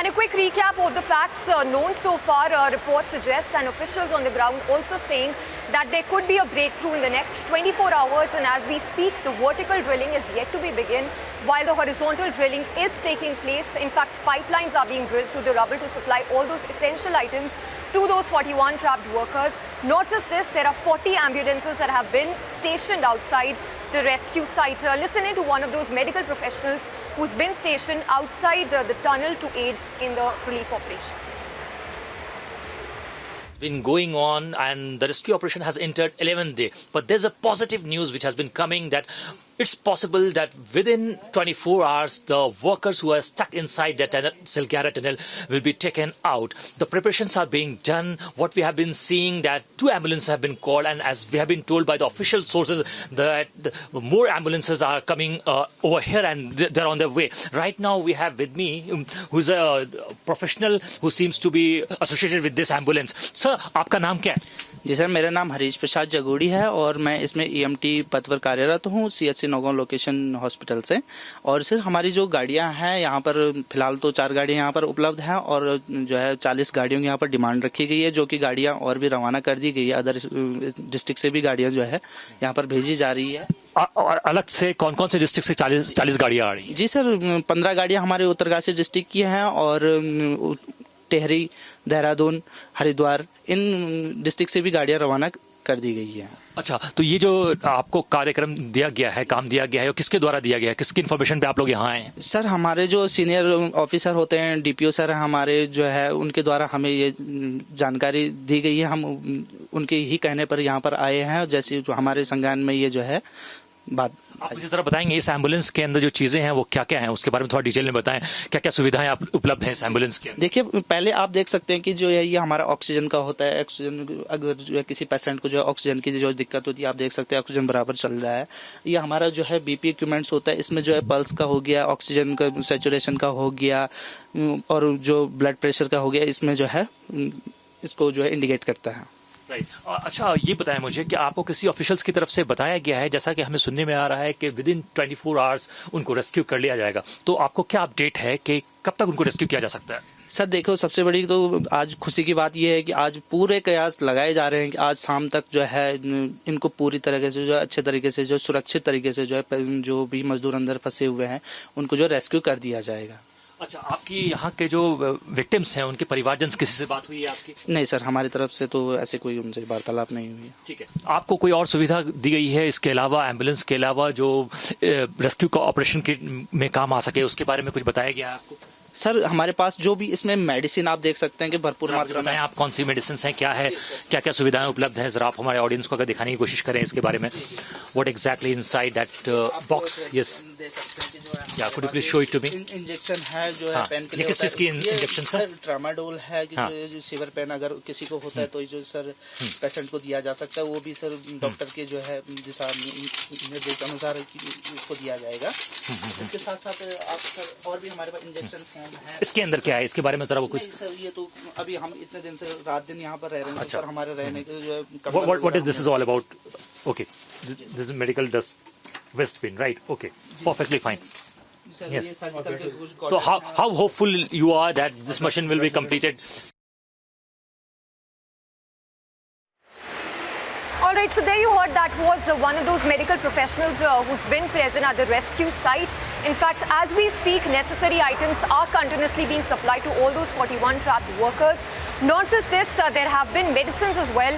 And a quick recap of the facts known so far. Reports suggest, and officials on the ground also saying that there could be a breakthrough in the next 24 hours. And as we speak, the vertical drilling is yet to be begin, while the horizontal drilling is taking place. In fact, pipelines are being drilled through the rubble to supply all those essential items to those 41 trapped workers. Not just this, there are 40 ambulances that have been stationed outside the rescue site. Listen in to one of those medical professionals who's been stationed outside the tunnel to aid in the relief operations. It's been going on and the rescue operation has entered 11th day. But there's a positive news which has been coming that it's possible that within 24 hours, the workers who are stuck inside the Salgara tunnel will be taken out. The preparations are being done. What we have been seeing that 2 ambulances have been called, and as we have been told by the official sources that more ambulances are coming over here and they're on their way. Right now, we have with me who's a professional who seems to be associated with this ambulance. Sir, आपका नाम क्या है? जी sir, मेरा नाम हरीश प्रसाद जगोड़ी है और मैं इसमें EMT पद पर कार्यरत हूँ CHC नौगांव लोकेशन हॉस्पिटल से। और सर हमारी जो गाड़ियाँ हैं यहाँ पर फिलहाल तो 4 गाड़ियाँ यहाँ पर उपलब्ध हैं और जो है 40 गाड़ियों की यहाँ पर डिमांड रखी गई है, जो कि गाड़ियाँ और भी रवाना कर दी गई है। अदर डिस्ट्रिक्ट से भी गाड़ियाँ जो है यहाँ पर भेजी जा रही है। और अलग से कौन कौन से डिस्ट्रिक्ट से 40 गाड़ियाँ आ रही हैं? जी सर, 15 गाड़ियाँ हमारे उत्तरकाशी डिस्ट्रिक्ट की हैं और टेहरी, देहरादून, हरिद्वार, इन डिस्ट्रिक्ट से भी गाड़ियां रवाना कर दी गई है। अच्छा, तो ये जो आपको कार्यक्रम दिया गया है, काम दिया गया है, किसके द्वारा दिया गया है, किसकी इन्फॉर्मेशन पे आप लोग यहाँ आए हैं? सर हमारे जो सीनियर ऑफिसर होते हैं, DPO सर हमारे जो है, उनके द्वारा हमें ये जानकारी दी गई है। हम उनके ही कहने पर यहाँ पर आए हैं। जैसे हमारे संज्ञान में ये जो है बात। आप मुझे जरा बताएंगे इस एम्बुलेंस के अंदर जो चीजें हैं वो क्या क्या हैं, उसके बारे में थोड़ा डिटेल में बताएं। क्या क्या सुविधाएं आप उपलब्ध हैं इस एम्बुलेंस के अंदर? देखिए, पहले आप देख सकते हैं कि जो है ये हमारा ऑक्सीजन का होता है। ऑक्सीजन अगर जो है किसी पेशेंट को जो है ऑक्सीजन की जो दिक्कत होती है, आप देख सकते हैं ऑक्सीजन बराबर चल रहा है। ये हमारा जो है BP इक्विपमेंट्स होता है, इसमें जो है पल्स का हो गया, ऑक्सीजन का सैचुरेशन का हो गया और जो ब्लड प्रेशर का हो गया, इसमें जो है इसको जो है इंडिकेट करता है। राइट। अच्छा, ये बताएं मुझे कि आपको किसी ऑफिशियल्स की तरफ से बताया गया है, जैसा कि हमें सुनने में आ रहा है कि विद इन 24 आवर्स उनको रेस्क्यू कर लिया जाएगा, तो आपको क्या अपडेट है कि कब तक उनको रेस्क्यू किया जा सकता है? सर देखो, सबसे बड़ी तो आज खुशी की बात यह है कि आज पूरे कयास लगाए जा रहे हैं कि आज शाम तक जो है इनको पूरी तरीके से जो अच्छे तरीके से जो सुरक्षित तरीके से जो है जो भी मजदूर अंदर फंसे हुए हैं उनको जो रेस्क्यू कर दिया जाएगा। अच्छा, आपकी यहाँ के जो विक्टिम्स हैं उनके परिवारजन किसी से बात हुई है आपकी? नहीं सर, हमारी तरफ से तो ऐसे कोई उनसे वार्तालाप नहीं हुई है। ठीक है। आपको कोई और सुविधा दी गई है इसके अलावा, एम्बुलेंस के अलावा, जो रेस्क्यू का ऑपरेशन में काम आ सके, उसके बारे में कुछ बताया गया है आपको? सर हमारे पास जो भी इसमें मेडिसिन आप देख सकते हैं कि भरपूर मात्रा में। आप कौन सी मेडिसिन हैं, क्या है, क्या क्या सुविधाएं उपलब्ध हैं, जरा आप हमारे ऑडियंस को अगर दिखाने की कोशिश करें इसके बारे में। What exactly inside that box? Yes, yeah could you please show it to me? Injection है जो है पेन के लिए। किस चीज की इंजेक्शन सर? ट्रामाडोल है कि जो सीवर पेन अगर किसी को होता है तो जो सर पेशेंट को दिया जा सकता है, वो भी सर डॉक्टर के जो है दिशा निर्देश अनुसार इसको दिया जाएगा। इसके साथ साथ आप सर और भी हमारे पास इंजेक्शन है। इसके अंदर क्या है, इसके बारे में जरा वो कुछ? सर ये तो अभी हम इतने दिन से रात दिन यहाँ पर रह रहे हैं। अच्छा। सर हमारे रहने के जो है what is this is all about? Okay, this is medical dust waste pin, right? Okay, perfectly fine. Yes. So how hopeful you are that this mission will be completed? All right, so there you heard, that was one of those medical professionals who's been present at the rescue site. In fact, as we speak, necessary items are continuously being supplied to all those 41 trapped workers. Not just this, there have been medicines as well,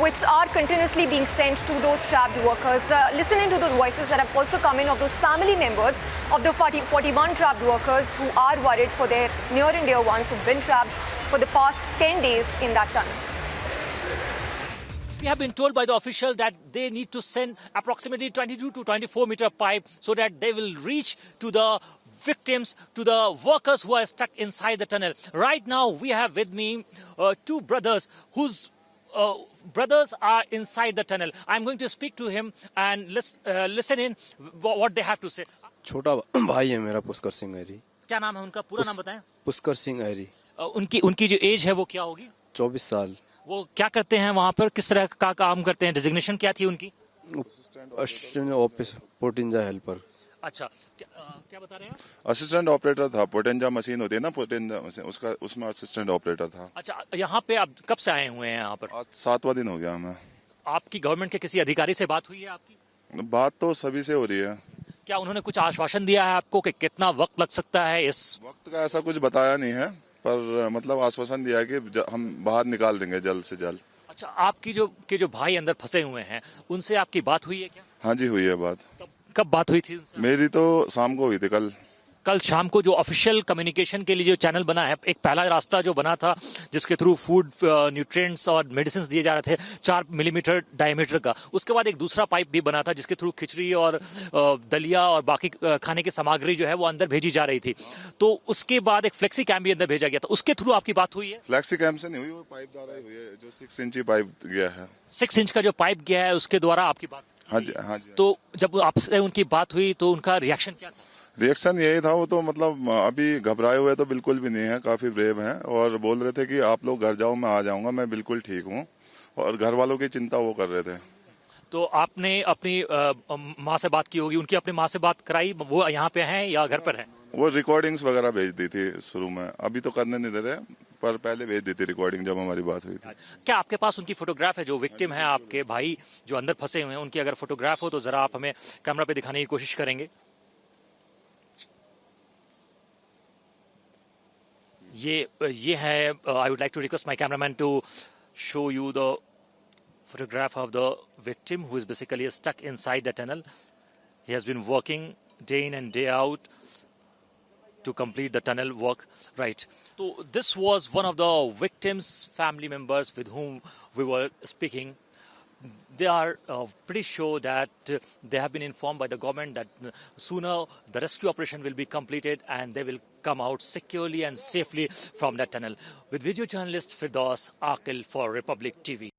which are continuously being sent to those trapped workers. Listening to those voices that have also come in of those family members of the 41 trapped workers who are worried for their near and dear ones who've been trapped for the past 10 days in that tunnel. We have been told by the official that they need to send approximately 22 to 24 meter pipe so that they will reach to the victims, to the workers who are stuck inside the tunnel. Right now, we have with me 2 brothers whose brothers are inside the tunnel. I'm going to speak to him and let's listen in what they have to say. छोटा भाई है मेरा, पुष्कर सिंह ऐरी। क्या नाम है उनका, पूरा नाम बताएं? पुष्कर सिंह ऐरी। उनकी जो एज है वो क्या होगी? 24 साल। वो क्या करते हैं वहाँ पर, किस तरह का काम करते हैं, डेजिग्नेशन क्या थी उनकी? असिस्टेंट ऑफिस पोटिंजा हेल्पर। अच्छा, क्या बता रहे हैं आप? असिस्टेंट ऑपरेटर था। पोटेंजा मशीन होती है ना, पोटेंजा मशीन, उसका उसमें असिस्टेंट ऑपरेटर था। अच्छा, यहाँ पे आप कब से आए हुए हैं यहाँ पर? आज 7वां दिन हो गया हमें। आपकी गवर्नमेंट के किसी अधिकारी से बात हुई है आपकी? बात तो सभी से हो रही है। क्या उन्होंने कुछ आश्वासन दिया है आपको कि कितना वक्त लग सकता है इस? वक्त का ऐसा कुछ बताया नहीं है, पर मतलब आश्वासन दिया है कि हम बाहर निकाल देंगे जल्द से जल्द। अच्छा, आपकी जो भाई अंदर फंसे हुए हैं उनसे आपकी बात हुई है क्या? हाँ जी, हुई है बात। कब बात हुई थी उनसे? मेरी तो शाम को हुई थी, कल शाम को जो ऑफिशियल कम्युनिकेशन के लिए जो चैनल बना है, एक पहला रास्ता जो बना था जिसके थ्रू फूड न्यूट्रिएंट्स और मेडिसिन दिए जा रहे थे 4 मिलीमीटर डायमीटर का, उसके बाद एक दूसरा पाइप भी बना था जिसके थ्रू खिचड़ी और दलिया और बाकी खाने की सामग्री जो है वो अंदर भेजी जा रही थी। तो उसके बाद एक फ्लेक्सी कैम्प भी अंदर भेजा गया था, उसके थ्रू आपकी बात हुई है? फ्लैक्सी कैंप से नहीं हुई, वो पाइप द्वारा ही हुई है, जो 6 इंची पाइप गया है। 6 इंच का जो पाइप गया है उसके द्वारा आपकी बात? हाँ जी, हाँ जी। तो जब आपसे उनकी बात हुई तो उनका रिएक्शन क्या था? रिएक्शन यही था, वो तो मतलब अभी घबराए हुए तो बिल्कुल भी नहीं है, काफी ब्रेव हैं और बोल रहे थे कि आप लोग घर जाओ, मैं आ जाऊंगा, मैं बिल्कुल ठीक हूँ, और घर वालों की चिंता वो कर रहे थे। तो आपने अपनी माँ से बात की होगी, उनकी अपनी माँ से बात कराई, वो यहाँ पे हैं या घर पर हैं? वो रिकॉर्डिंग्स वगैरह भेज दी थी शुरू में, अभी तो करने नहीं दे रहे, पर पहले भेज दी थी रिकॉर्डिंग जब हमारी बात हुई थी। क्या आपके पास उनकी फोटोग्राफ है? जो विक्टिम है आपके भाई जो अंदर फंसे हुए हैं, उनकी अगर फोटोग्राफ हो तो जरा आप हमें कैमरा पे दिखाने की कोशिश करेंगे। ये है, I would like to request my cameraman to show you the photograph of the victim who is basically stuck inside the tunnel. He has been working day in and day out to complete the tunnel work. Right. So this was one of the victims' family members with whom we were speaking. They are pretty sure that they have been informed by the government that sooner the rescue operation will be completed and they will come out securely and safely from that tunnel. With video journalist Firdaus Aqil for Republic TV.